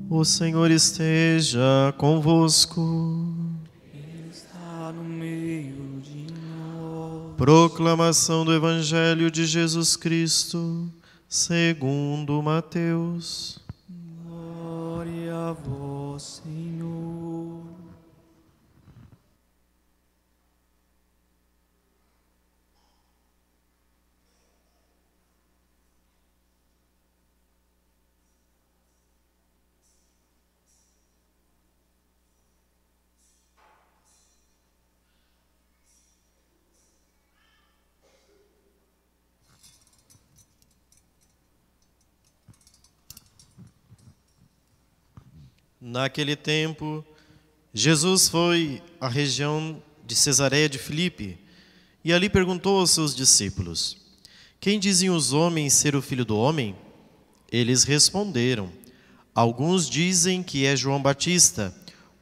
O Senhor esteja convosco. Ele está no meio de nós. Proclamação do Evangelho de Jesus Cristo, segundo Mateus. Glória a vós, Senhor. Naquele tempo, Jesus foi à região de Cesareia de Filipe e ali perguntou aos seus discípulos: quem dizem os homens ser o Filho do Homem? Eles responderam: alguns dizem que é João Batista,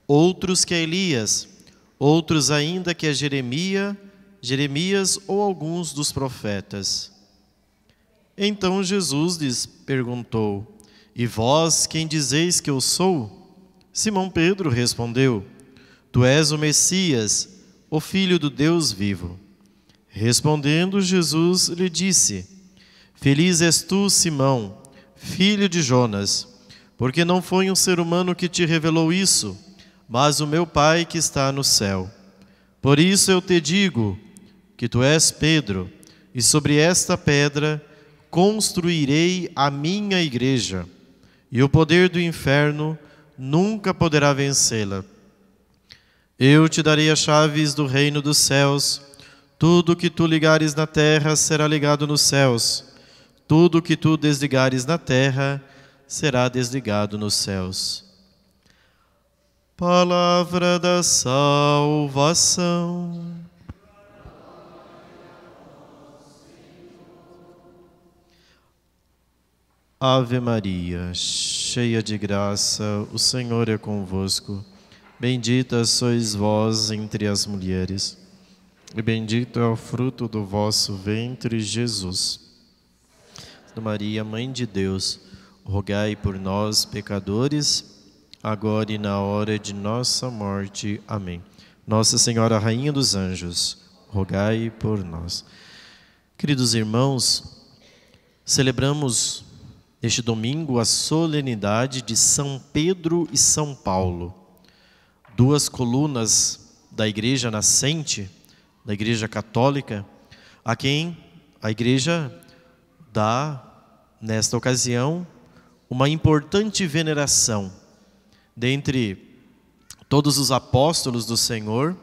outros que é Elias, outros ainda que é Jeremias ou alguns dos profetas. Então Jesus lhes perguntou: e vós quem dizeis que eu sou? Simão Pedro respondeu: tu és o Messias, o Filho do Deus vivo. Respondendo Jesus lhe disse: feliz és tu, Simão, filho de Jonas, porque não foi um ser humano que te revelou isso, mas o meu Pai que está no céu. Por isso eu te digo que tu és Pedro, e sobre esta pedra construirei a minha igreja, e o poder do inferno nunca poderá vencê-la. Eu te darei as chaves do reino dos céus. Tudo que tu ligares na terra será ligado nos céus. Tudo que tu desligares na terra será desligado nos céus. Palavra da salvação. Ave Maria, cheia de graça, o Senhor é convosco. Bendita sois vós entre as mulheres, e bendito é o fruto do vosso ventre, Jesus. Santa Maria, Mãe de Deus, rogai por nós, pecadores, agora e na hora de nossa morte. Amém. Nossa Senhora, Rainha dos Anjos, rogai por nós. Queridos irmãos, celebramos este domingo a solenidade de São Pedro e São Paulo, duas colunas da Igreja nascente, da Igreja Católica, a quem a Igreja dá, nesta ocasião, uma importante veneração. Dentre todos os apóstolos do Senhor,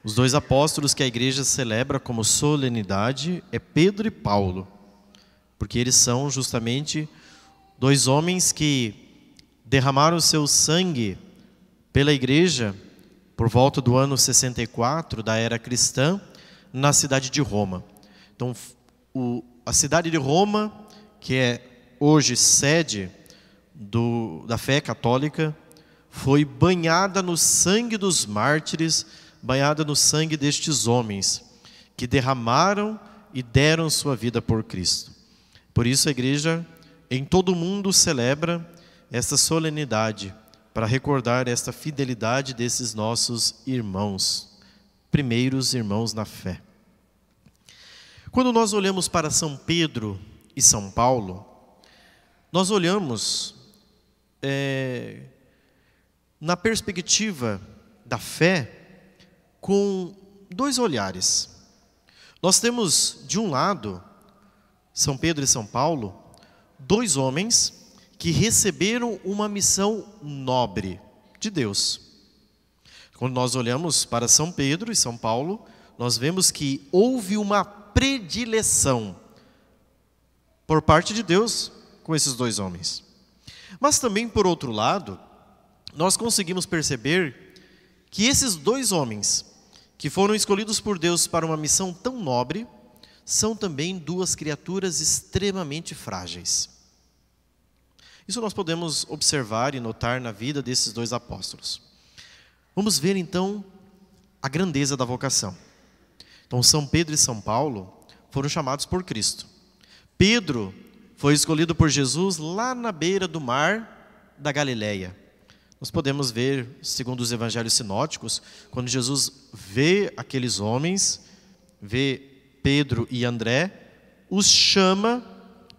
os dois apóstolos que a Igreja celebra como solenidade é Pedro e Paulo, porque eles são justamente dois homens que derramaram seu sangue pela Igreja por volta do ano 64 da era cristã, na cidade de Roma. Então, a cidade de Roma, que é hoje sede da fé católica, foi banhada no sangue dos mártires, banhada no sangue destes homens que derramaram e deram sua vida por Cristo. Por isso a Igreja em todo o mundo celebra esta solenidade, para recordar esta fidelidade desses nossos irmãos, primeiros irmãos na fé. Quando nós olhamos para São Pedro e São Paulo, nós olhamos na perspectiva da fé com dois olhares. Nós temos, de um lado, São Pedro e São Paulo, dois homens que receberam uma missão nobre de Deus. Quando nós olhamos para São Pedro e São Paulo, nós vemos que houve uma predileção por parte de Deus com esses dois homens. Mas também, por outro lado, nós conseguimos perceber que esses dois homens, que foram escolhidos por Deus para uma missão tão nobre, são também duas criaturas extremamente frágeis. Isso nós podemos observar e notar na vida desses dois apóstolos. Vamos ver então a grandeza da vocação. Então, São Pedro e São Paulo foram chamados por Cristo. Pedro foi escolhido por Jesus lá na beira do mar, da Galileia. Nós podemos ver, segundo os evangelhos sinóticos, quando Jesus vê aqueles homens, vê Pedro e André, os chama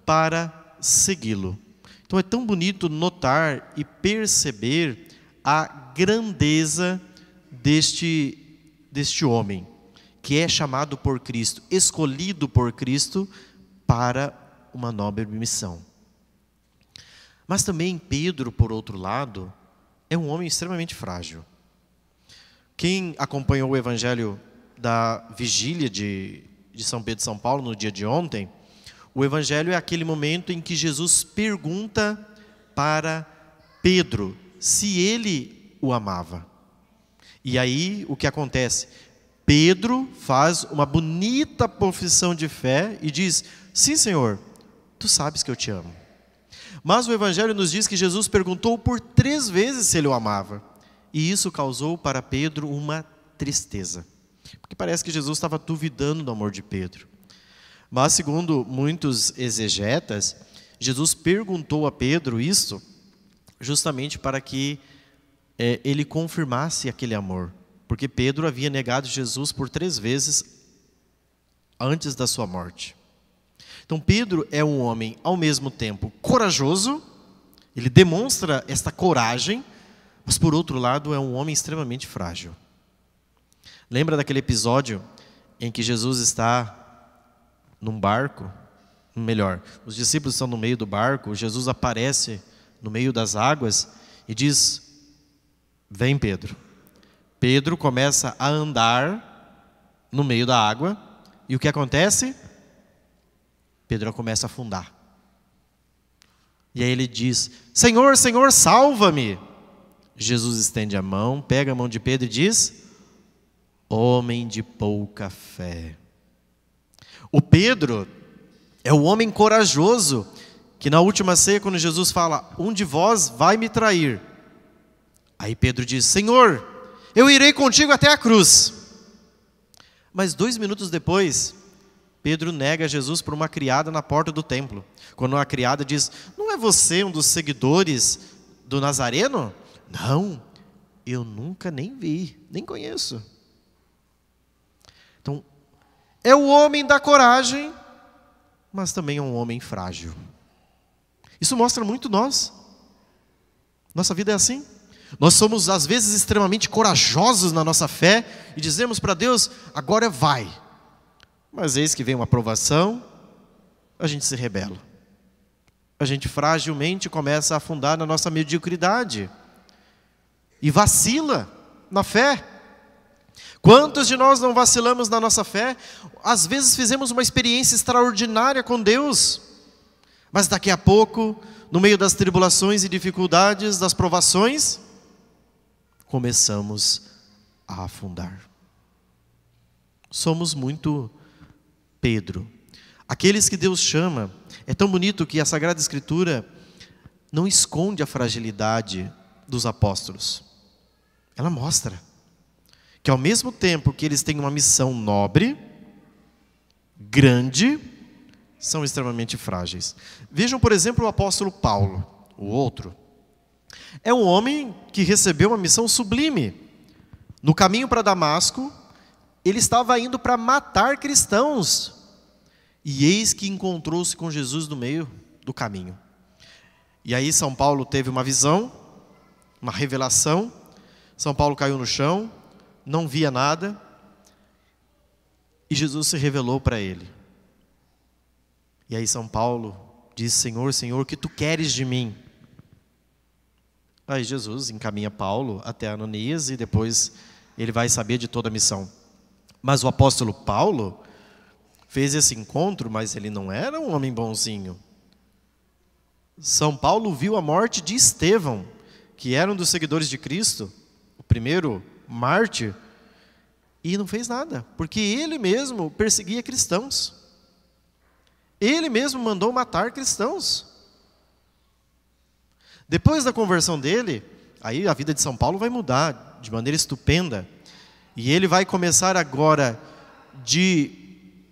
para segui-lo. Então é tão bonito notar e perceber a grandeza deste homem, que é chamado por Cristo, escolhido por Cristo para uma nobre missão. Mas também Pedro, por outro lado, é um homem extremamente frágil. Quem acompanhou o evangelho da vigília de São Pedro e São Paulo no dia de ontem, o evangelho é aquele momento em que Jesus pergunta para Pedro se ele o amava. E aí o que acontece? Pedro faz uma bonita profissão de fé e diz: sim, Senhor, tu sabes que eu te amo. Mas o evangelho nos diz que Jesus perguntou por 3 vezes se ele o amava. E isso causou para Pedro uma tristeza, porque parece que Jesus estava duvidando do amor de Pedro. Mas segundo muitos exegetas, Jesus perguntou a Pedro isso justamente para que ele confirmasse aquele amor. Porque Pedro havia negado Jesus por 3 vezes antes da sua morte. Então Pedro é um homem ao mesmo tempo corajoso, ele demonstra esta coragem, mas por outro lado é um homem extremamente frágil. Lembra daquele episódio em que Jesus está num barco? Melhor, os discípulos estão no meio do barco, Jesus aparece no meio das águas e diz: vem, Pedro. Pedro começa a andar no meio da água e o que acontece? Pedro começa a afundar. E aí ele diz: Senhor, Senhor, salva-me. Jesus estende a mão, pega a mão de Pedro e diz: homem de pouca fé. O Pedro é o homem corajoso que na última ceia, quando Jesus fala: um de vós vai me trair. Aí Pedro diz: Senhor, eu irei contigo até a cruz. Mas 2 minutos depois, Pedro nega Jesus por uma criada na porta do templo. Quando a criada diz: não é você um dos seguidores do Nazareno? Não, eu nunca nem vi, nem conheço. Então, é o homem da coragem, mas também é um homem frágil. Isso mostra muito nós. Nossa vida é assim. Nós somos às vezes extremamente corajosos na nossa fé e dizemos para Deus: agora vai. Mas eis que vem uma provação, a gente se rebela. A gente fragilmente começa a afundar na nossa mediocridade e vacila na fé. Quantos de nós não vacilamos na nossa fé? Às vezes fizemos uma experiência extraordinária com Deus, mas daqui a pouco, no meio das tribulações e dificuldades, das provações, começamos a afundar. Somos muito Pedro. Aqueles que Deus chama, é tão bonito que a Sagrada Escritura não esconde a fragilidade dos apóstolos. Ela mostra que ao mesmo tempo que eles têm uma missão nobre, grande, são extremamente frágeis. Vejam, por exemplo, o apóstolo Paulo, o outro. É um homem que recebeu uma missão sublime. No caminho para Damasco, ele estava indo para matar cristãos. E eis que encontrou-se com Jesus no meio do caminho. E aí São Paulo teve uma visão, uma revelação. São Paulo caiu no chão, não via nada. E Jesus se revelou para ele. E aí São Paulo disse: Senhor, Senhor, o que tu queres de mim? Aí Jesus encaminha Paulo até Ananias e depois ele vai saber de toda a missão. Mas o apóstolo Paulo fez esse encontro, mas ele não era um homem bonzinho. São Paulo viu a morte de Estevão, que era um dos seguidores de Cristo, o primeiro mártir, e não fez nada, porque ele mesmo perseguia cristãos. Ele mesmo mandou matar cristãos. Depois da conversão dele, aí a vida de São Paulo vai mudar de maneira estupenda. E ele vai começar agora, de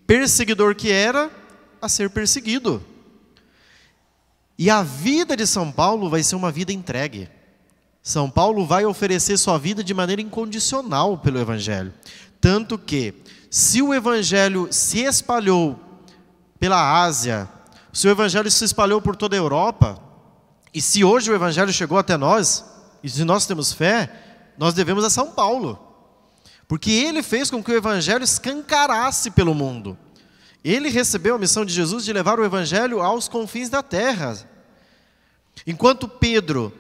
perseguidor que era, a ser perseguido. E a vida de São Paulo vai ser uma vida entregue. São Paulo vai oferecer sua vida de maneira incondicional pelo Evangelho. Tanto que, se o Evangelho se espalhou pela Ásia, se o Evangelho se espalhou por toda a Europa, e se hoje o Evangelho chegou até nós, e se nós temos fé, nós devemos a São Paulo. Porque ele fez com que o Evangelho escancarasse pelo mundo. Ele recebeu a missão de Jesus de levar o Evangelho aos confins da terra. Enquanto Pedro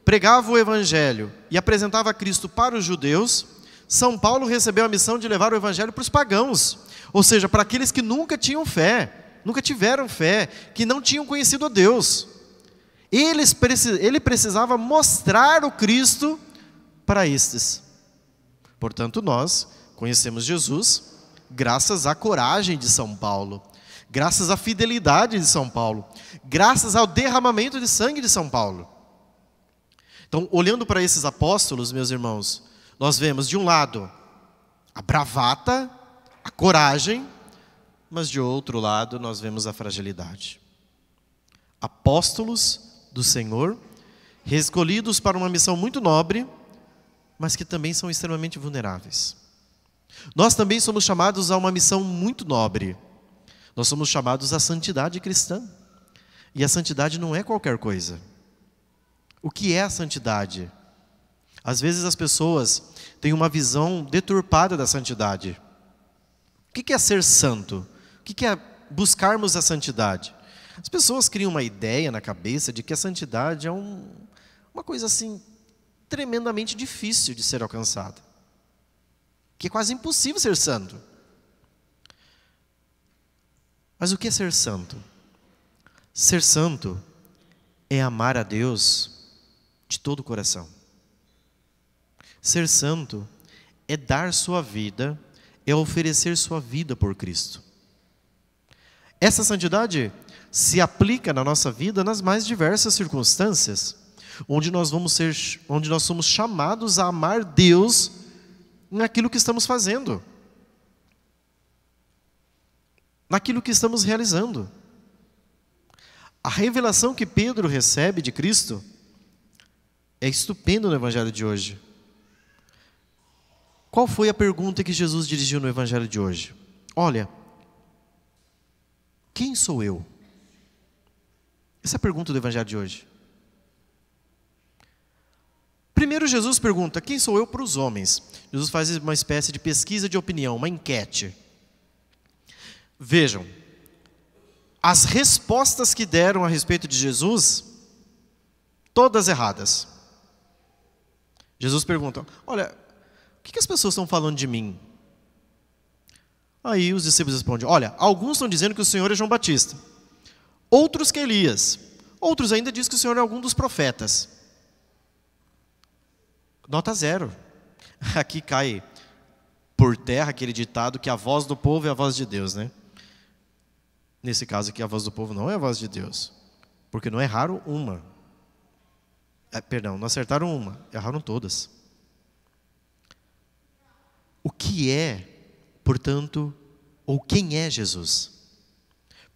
pregava o Evangelho e apresentava Cristo para os judeus, São Paulo recebeu a missão de levar o Evangelho para os pagãos. Ou seja, para aqueles que nunca tinham fé, nunca tiveram fé, que não tinham conhecido a Deus. Ele precisava mostrar o Cristo para estes. Portanto, nós conhecemos Jesus graças à coragem de São Paulo, graças à fidelidade de São Paulo, graças ao derramamento de sangue de São Paulo. Então, olhando para esses apóstolos, meus irmãos, nós vemos de um lado a bravata, a coragem, mas de outro lado nós vemos a fragilidade. Apóstolos do Senhor, escolhidos para uma missão muito nobre, mas que também são extremamente vulneráveis. Nós também somos chamados a uma missão muito nobre. Nós somos chamados à santidade cristã. E a santidade não é qualquer coisa. O que é a santidade? Às vezes as pessoas têm uma visão deturpada da santidade. O que é ser santo? O que é buscarmos a santidade? As pessoas criam uma ideia na cabeça de que a santidade é uma coisa assim tremendamente difícil de ser alcançada. Que é quase impossível ser santo. Mas o que é ser santo? Ser santo é amar a Deus de todo o coração. Ser santo é dar sua vida, é oferecer sua vida por Cristo. Essa santidade se aplica na nossa vida nas mais diversas circunstâncias, onde nós somos chamados a amar Deus naquilo que estamos fazendo, naquilo que estamos realizando. A revelação que Pedro recebe de Cristo é estupenda no Evangelho de hoje. Qual foi a pergunta que Jesus dirigiu no Evangelho de hoje? Olha, quem sou eu? Essa é a pergunta do Evangelho de hoje. Primeiro Jesus pergunta, quem sou eu para os homens? Jesus faz uma espécie de pesquisa de opinião, uma enquete. Vejam, as respostas que deram a respeito de Jesus, todas erradas. Jesus pergunta, olha, o que as pessoas estão falando de mim? Aí os discípulos respondem, olha, alguns estão dizendo que o Senhor é João Batista, outros que é Elias, outros ainda dizem que o Senhor é algum dos profetas. Nota 0. Aqui cai por terra aquele ditado que a voz do povo é a voz de Deus, né? Nesse caso aqui, a voz do povo não é a voz de Deus, porque não erraram uma. Não acertaram uma, erraram todas. O que é, portanto, ou quem é Jesus?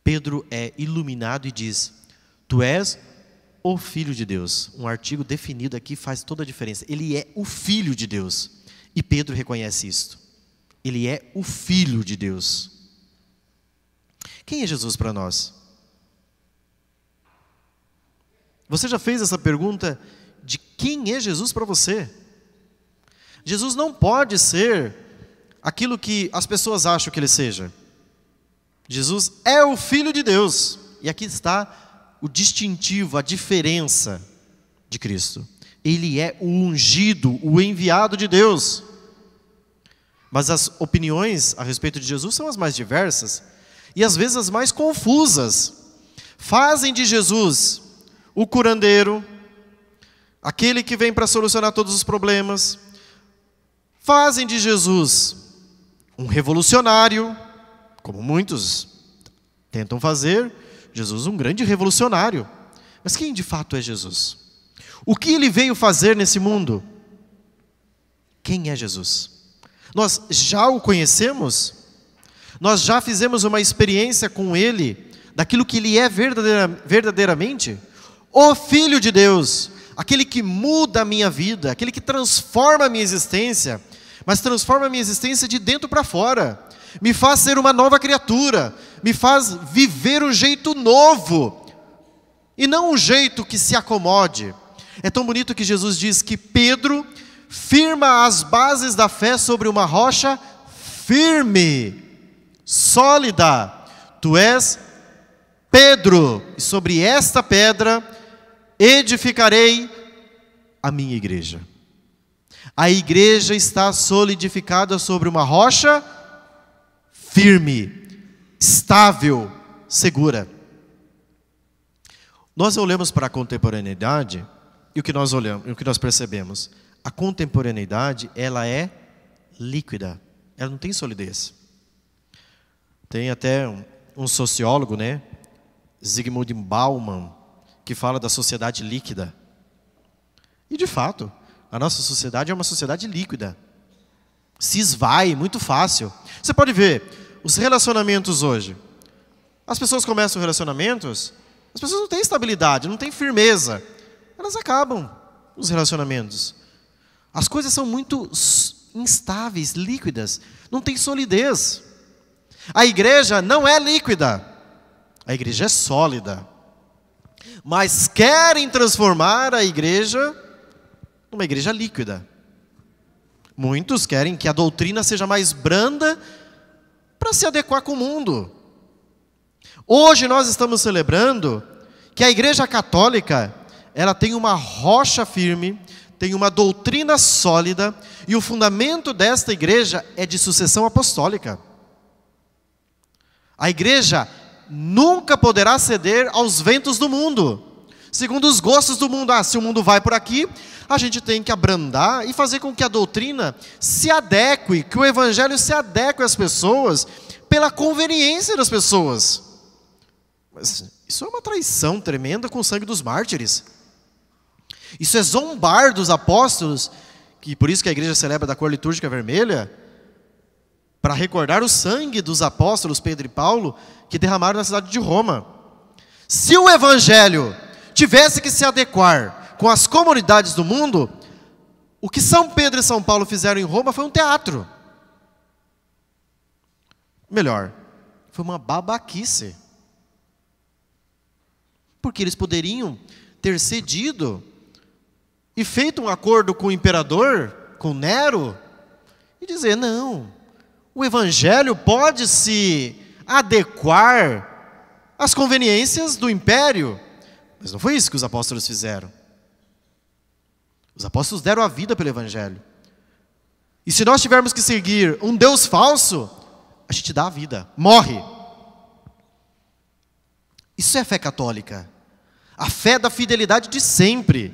Pedro é iluminado e diz, tu és o Filho de Deus. Um artigo definido aqui faz toda a diferença. Ele é o Filho de Deus. E Pedro reconhece isto. Ele é o Filho de Deus. Quem é Jesus para nós? Você já fez essa pergunta de quem é Jesus para você? Jesus não pode ser aquilo que as pessoas acham que ele seja. Jesus é o Filho de Deus. E aqui está o distintivo, a diferença de Cristo. Ele é o ungido, o enviado de Deus. Mas as opiniões a respeito de Jesus são as mais diversas e às vezes as mais confusas. Fazem de Jesus o curandeiro, aquele que vem para solucionar todos os problemas. Fazem de Jesus um revolucionário, como muitos tentam fazer. Jesus um grande revolucionário. Mas quem de fato é Jesus? O que ele veio fazer nesse mundo? Quem é Jesus? Nós já o conhecemos? Nós já fizemos uma experiência com ele, daquilo que ele é verdadeiramente? o Filho de Deus, aquele que muda a minha vida, aquele que transforma a minha existência, mas transforma a minha existência de dentro para fora, me faz ser uma nova criatura, me faz viver um jeito novo, e não um jeito que se acomode. É tão bonito que Jesus diz que Pedro firma as bases da fé sobre uma rocha firme, sólida. Tu és Pedro, e sobre esta pedra edificarei a minha igreja. A igreja está solidificada sobre uma rocha firme, estável, segura. Nós olhamos para a contemporaneidade e o que nós olhamos, o que nós percebemos, a contemporaneidade, ela é líquida, ela não tem solidez. Tem até um sociólogo, né, Zygmunt Bauman, que fala da sociedade líquida. E de fato, a nossa sociedade é uma sociedade líquida. Se esvai muito fácil. Você pode ver os relacionamentos hoje. As pessoas começam relacionamentos, as pessoas não têm estabilidade, não têm firmeza. Elas acabam os relacionamentos. As coisas são muito instáveis, líquidas, não tem solidez. A igreja não é líquida, a igreja é sólida. Mas querem transformar a igreja numa igreja líquida. Muitos querem que a doutrina seja mais branda para se adequar com o mundo. Hoje nós estamos celebrando que a igreja católica, ela tem uma rocha firme, tem uma doutrina sólida, e o fundamento desta igreja é de sucessão apostólica. A igreja nunca poderá ceder aos ventos do mundo, segundo os gostos do mundo. Se o mundo vai por aqui, a gente tem que abrandar e fazer com que a doutrina se adeque, que o evangelho se adeque às pessoas, pela conveniência das pessoas. Mas isso é uma traição tremenda com o sangue dos mártires. Isso é zombar dos apóstolos, que por isso que a igreja celebra da cor litúrgica vermelha, para recordar o sangue dos apóstolos Pedro e Paulo, que derramaram na cidade de Roma. Se o evangelho tivesse que se adequar com as comunidades do mundo, o que São Pedro e São Paulo fizeram em Roma foi um teatro. Melhor, foi uma babaquice. Porque eles poderiam ter cedido e feito um acordo com o imperador, com Nero, e dizer, não, o evangelho pode se adequar às conveniências do império. Mas não foi isso que os apóstolos fizeram. Os apóstolos deram a vida pelo evangelho. E se nós tivermos que seguir um Deus falso, a gente dá a vida, morre. Isso é fé católica. A fé da fidelidade de sempre,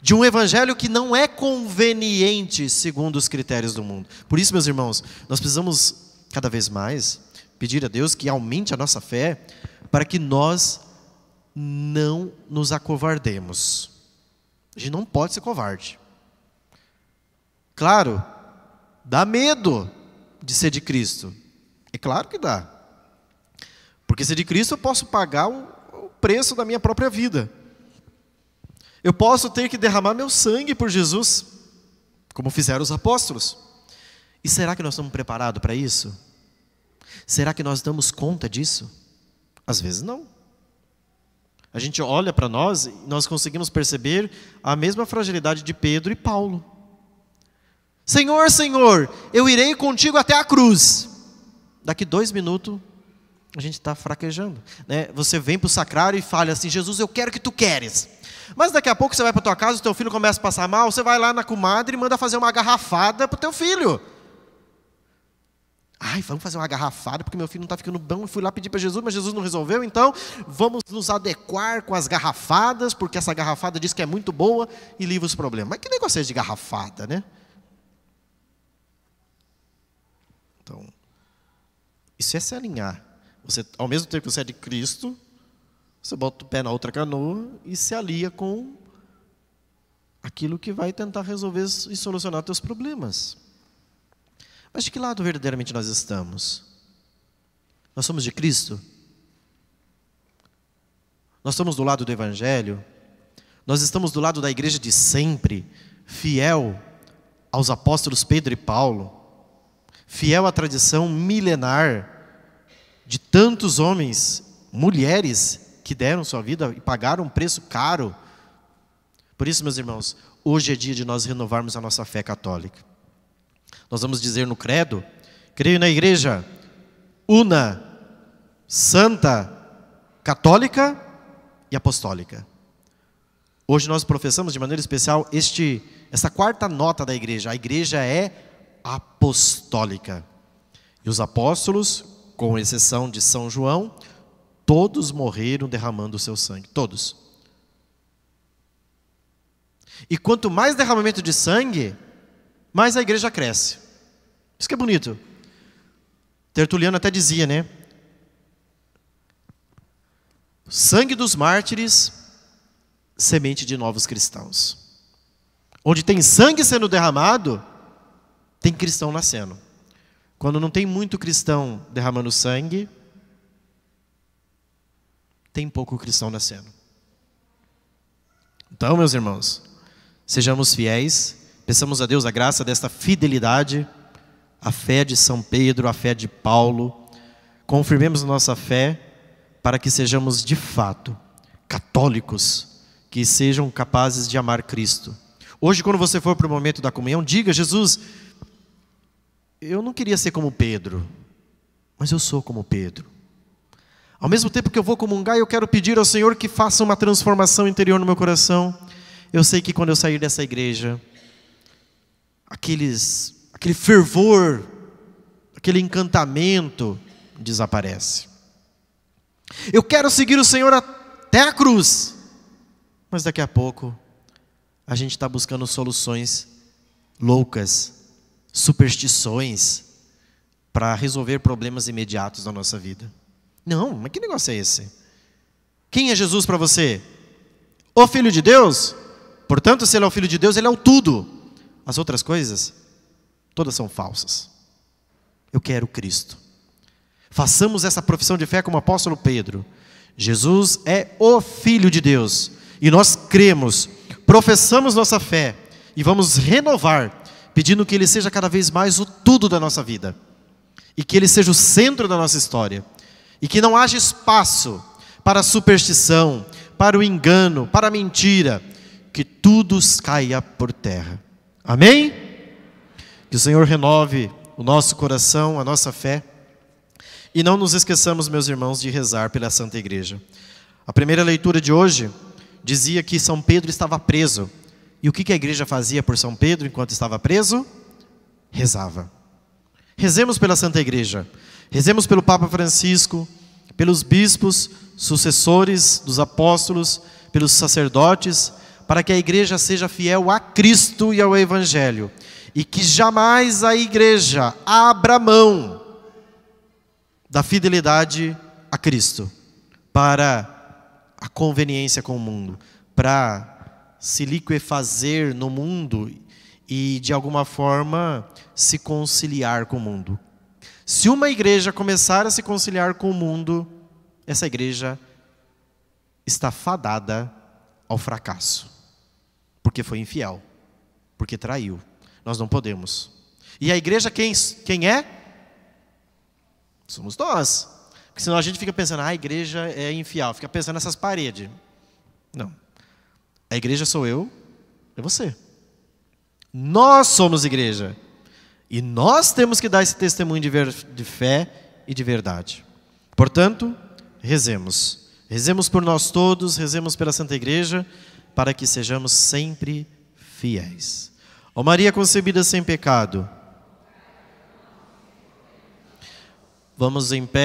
de um evangelho que não é conveniente segundo os critérios do mundo. Por isso, meus irmãos, nós precisamos cada vez mais pedir a Deus que aumente a nossa fé, para que nós não nos acovardemos. A gente não pode ser covarde. Claro, dá medo de ser de Cristo. É claro que dá. Porque ser de Cristo eu posso pagar o preço da minha própria vida. Eu posso ter que derramar meu sangue por Jesus, como fizeram os apóstolos. E será que nós estamos preparados para isso? Será que nós damos conta disso? Às vezes não. A gente olha para nós e nós conseguimos perceber a mesma fragilidade de Pedro e Paulo. Senhor, Senhor, eu irei contigo até a cruz. Daqui 2 minutos, a gente está fraquejando, né? Você vem para o sacrário e fala assim, Jesus, eu quero o que tu queres. Mas daqui a pouco você vai para tua casa, o teu filho começa a passar mal, você vai lá na comadre e manda fazer uma garrafada para o teu filho. Ai, vamos fazer uma garrafada porque meu filho não está ficando bom. Eu fui lá pedir para Jesus, mas Jesus não resolveu. Então, vamos nos adequar com as garrafadas, porque essa garrafada diz que é muito boa e livra os problemas. Mas que negócio é de garrafada, né? Então, isso é se alinhar. Você, ao mesmo tempo que você é de Cristo, você bota o pé na outra canoa e se alia com aquilo que vai tentar resolver e solucionar os teus problemas. Mas de que lado verdadeiramente nós estamos? Nós somos de Cristo? Nós estamos do lado do Evangelho? Nós estamos do lado da igreja de sempre, fiel aos apóstolos Pedro e Paulo, fiel à tradição milenar de tantos homens, mulheres que deram sua vida e pagaram um preço caro. Por isso, meus irmãos, hoje é dia de nós renovarmos a nossa fé católica. Nós vamos dizer no credo: creio na igreja una, santa, católica e apostólica. Hoje nós professamos de maneira especial essa quarta nota da igreja. A igreja é apostólica. E os apóstolos, com exceção de São João, todos morreram derramando o seu sangue. Todos. E quanto mais derramamento de sangue, mais a igreja cresce. Isso que é bonito. Tertuliano até dizia, né? Sangue dos mártires, semente de novos cristãos. Onde tem sangue sendo derramado, tem cristão nascendo. Quando não tem muito cristão derramando sangue, tem pouco cristão nascendo. Então, meus irmãos, sejamos fiéis, peçamos a Deus a graça desta fidelidade, a fé de São Pedro, a fé de Paulo. Confirmemos a nossa fé para que sejamos de fato católicos, que sejam capazes de amar Cristo. Hoje, quando você for para o momento da comunhão, diga: Jesus, eu não queria ser como Pedro, mas eu sou como Pedro. Ao mesmo tempo que eu vou comungar, eu quero pedir ao Senhor que faça uma transformação interior no meu coração. Eu sei que quando eu sair dessa igreja, aquele fervor, aquele encantamento desaparece. Eu quero seguir o Senhor até a cruz. Mas daqui a pouco, a gente está buscando soluções loucas, superstições, para resolver problemas imediatos da nossa vida. Não, mas que negócio é esse? Quem é Jesus para você? O Filho de Deus? Portanto, se Ele é o Filho de Deus, Ele é o tudo. As outras coisas, todas são falsas. Eu quero Cristo. Façamos essa profissão de fé como o apóstolo Pedro. Jesus é o Filho de Deus. E nós cremos, professamos nossa fé e vamos renovar, pedindo que Ele seja cada vez mais o tudo da nossa vida. E que Ele seja o centro da nossa história. E que não haja espaço para a superstição, para o engano, para a mentira. Que tudo caia por terra. Amém? Que o Senhor renove o nosso coração, a nossa fé. E não nos esqueçamos, meus irmãos, de rezar pela Santa Igreja. A primeira leitura de hoje dizia que São Pedro estava preso. E o que a igreja fazia por São Pedro enquanto estava preso? Rezava. Rezemos pela Santa Igreja. Rezemos pelo Papa Francisco, pelos bispos, sucessores dos apóstolos, pelos sacerdotes, para que a igreja seja fiel a Cristo e ao Evangelho. E que jamais a igreja abra mão da fidelidade a Cristo para a conveniência com o mundo, para se liquefazer no mundo e de alguma forma se conciliar com o mundo. Se uma igreja começar a se conciliar com o mundo, essa igreja está fadada ao fracasso, porque foi infiel, porque traiu. Nós não podemos. E a igreja quem é? Somos nós. Porque senão a gente fica pensando, a igreja é infiel, fica pensando nessas paredes. Não. A igreja sou eu, é você. Nós somos igreja. E nós temos que dar esse testemunho de fé e de verdade. Portanto, rezemos. Rezemos por nós todos, rezemos pela Santa Igreja, para que sejamos sempre fiéis. Ó Maria concebida sem pecado. Vamos em pé.